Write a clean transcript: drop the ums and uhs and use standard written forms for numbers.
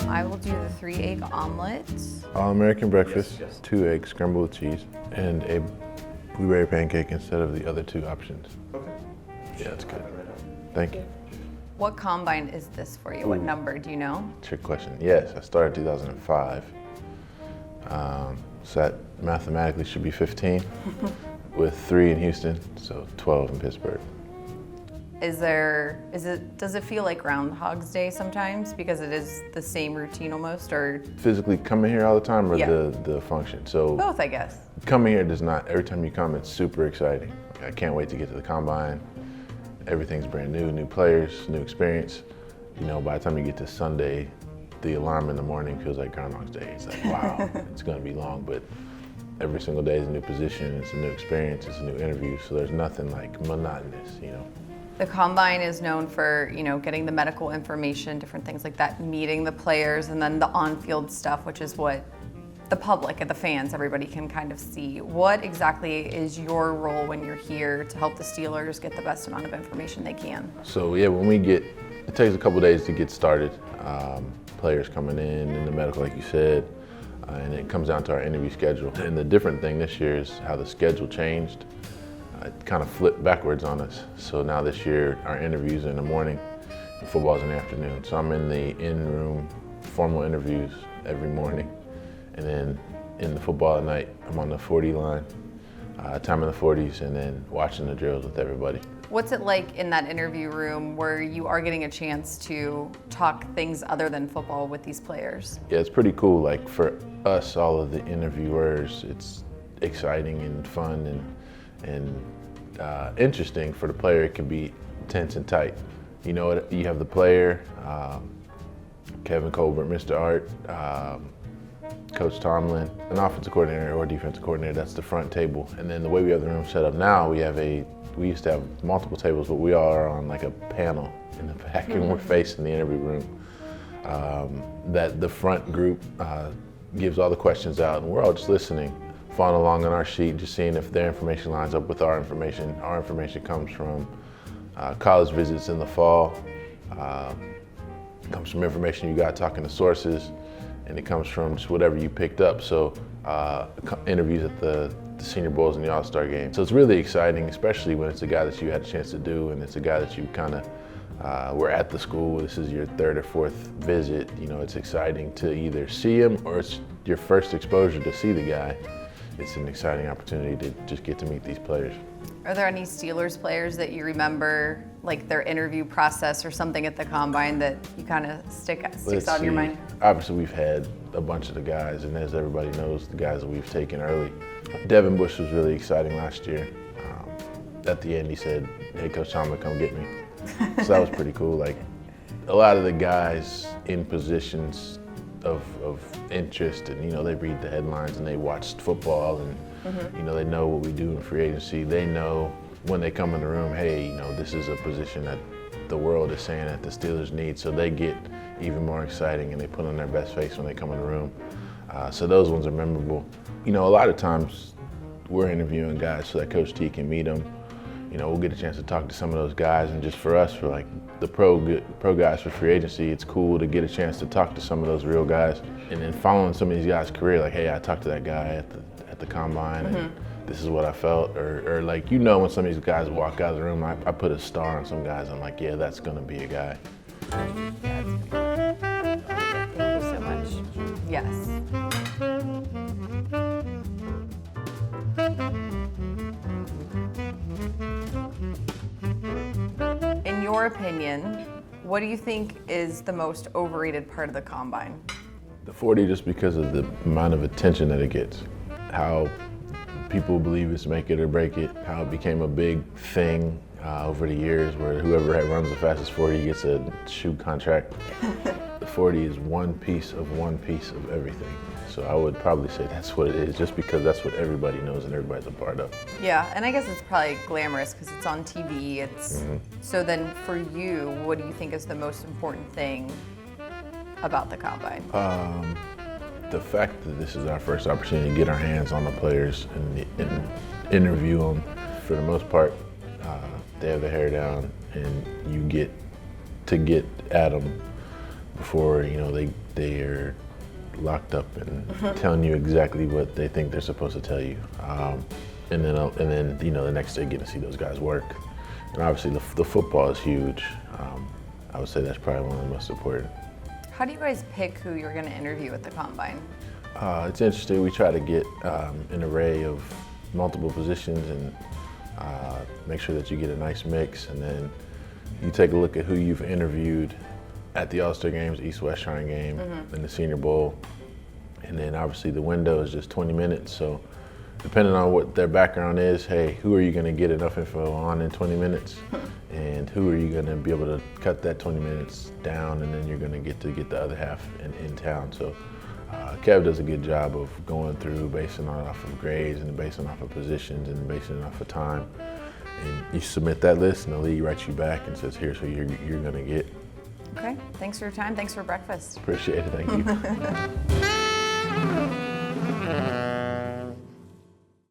I will do the 3-egg omelet. All-American breakfast, 2 eggs scrambled with cheese, and a blueberry pancake instead of the other 2 options. Okay. Yeah, that's good. Thank you. What combine is this for you? What number, do you know? Trick question. Yes, I started in 2005. So that mathematically should be 15 with 3 in Houston, so 12 in Pittsburgh. Does it feel like Groundhogs Day sometimes because it is the same routine almost, or? Physically coming here all the time, or Yeah. the function? So Both, I guess. coming here does not, every time you come, it's super exciting. I can't wait to get to the combine. Everything's brand new, new players, new experience. You know, by the time you get to Sunday, the alarm in the morning feels like Groundhog's Day. It's like, wow, it's gonna be long, but every single day is a new position, it's a new experience, it's a new interview, so there's nothing like monotonous, you know. The combine is known for, getting the medical information, different things like that, meeting the players, and then the on-field stuff, which is what the public and the fans, everybody can kind of see. What exactly is your role when you're here to help the Steelers get the best amount of information they can? So yeah, it takes a couple days to get started. Players coming in the medical, like you said, and it comes down to our interview schedule. And the different thing this year is how the schedule changed. It kind of flipped backwards on us. So now this year, our interviews are in the morning, and football's in the afternoon. So I'm in the in-room formal interviews every morning. And then in the football at night, I'm on the 40 line, time in the 40s, and then watching the drills with everybody. What's it like in that interview room where you are getting a chance to talk things other than football with these players? Yeah, it's pretty cool. Like for us, all of the interviewers, it's exciting and fun and interesting. For the player, it can be tense and tight. You know, you have the player, Kevin Colbert, Mr. Art, Coach Tomlin, an offensive coordinator or defensive coordinator, that's the front table. And then the way we have the room set up now, we used to have multiple tables, but we all are on like a panel in the back and we're facing the interview room. That the front group gives all the questions out and we're all just listening, following along on our sheet, just seeing if their information lines up with our information. Our information comes from college visits in the fall, comes from information you got talking to sources, and it comes from just whatever you picked up. So interviews at the Senior Bowls and the All-Star Game. So it's really exciting, especially when it's a guy that you had a chance to do and it's a guy that you kind of were at the school. This is your 3rd or 4th visit. You know, it's exciting to either see him or it's your first exposure to see the guy. It's an exciting opportunity to just get to meet these players. Are there any Steelers players that you remember, like their interview process or something at the combine that you kind of sticks out in your mind? Obviously, we've had a bunch of the guys, and as everybody knows, the guys that we've taken early. Devin Bush was really exciting last year. At the end, he said, "Hey, Coach Tomlin, come get me." So that was pretty cool. Like a lot of the guys in positions of interest, and they read the headlines and they watched football, and they know what we do in free agency. They know when they come in the room, hey, this is a position that the world is saying that the Steelers need, so they get even more exciting and they put on their best face when they come in the room. So those ones are memorable. A lot of times we're interviewing guys so that Coach T can meet them. We'll get a chance to talk to some of those guys, and just for us, for like the pro guys for free agency, it's cool to get a chance to talk to some of those real guys. And then following some of these guys' career, like, hey, I talked to that guy at the combine, and this is what I felt. Or like, when some of these guys walk out of the room, I put a star on some guys. I'm like, yeah, that's gonna be a guy. Thank you so much. Yes. In your opinion, what do you think is the most overrated part of the combine? The 40, just because of the amount of attention that it gets. How people believe it's make it or break it, how it became a big thing over the years where whoever runs the fastest 40 gets a shoe contract. The 40 is one piece of everything. So I would probably say that's what it is, just because that's what everybody knows and everybody's a part of. Yeah, and I guess it's probably glamorous because it's on TV. So then for you, what do you think is the most important thing about the combine? The fact that this is our first opportunity to get our hands on the players and interview them. For the most part, they have their hair down and you get to get at them before they're locked up and telling you exactly what they think they're supposed to tell you. And then the next day getting to see those guys work. And obviously the football is huge. I would say that's probably one of the most important. How do you guys pick who you're going to interview at the Combine? It's interesting. We try to get an array of multiple positions and make sure that you get a nice mix. And then you take a look at who you've interviewed at the All-Star games, East-West Shrine game, and the Senior Bowl. And then obviously the window is just 20 minutes. So depending on what their background is, hey, who are you going to get enough info on in 20 minutes? And who are you going to be able to cut that 20 minutes down, and then you're going to get the other half in town. So Kev does a good job of going through, basing on off of grades and basing off of positions and basing it off of time. And you submit that list, and the league writes you back and says, here's who you're going to get. Okay, thanks for your time. Thanks for breakfast. Appreciate it, thank you.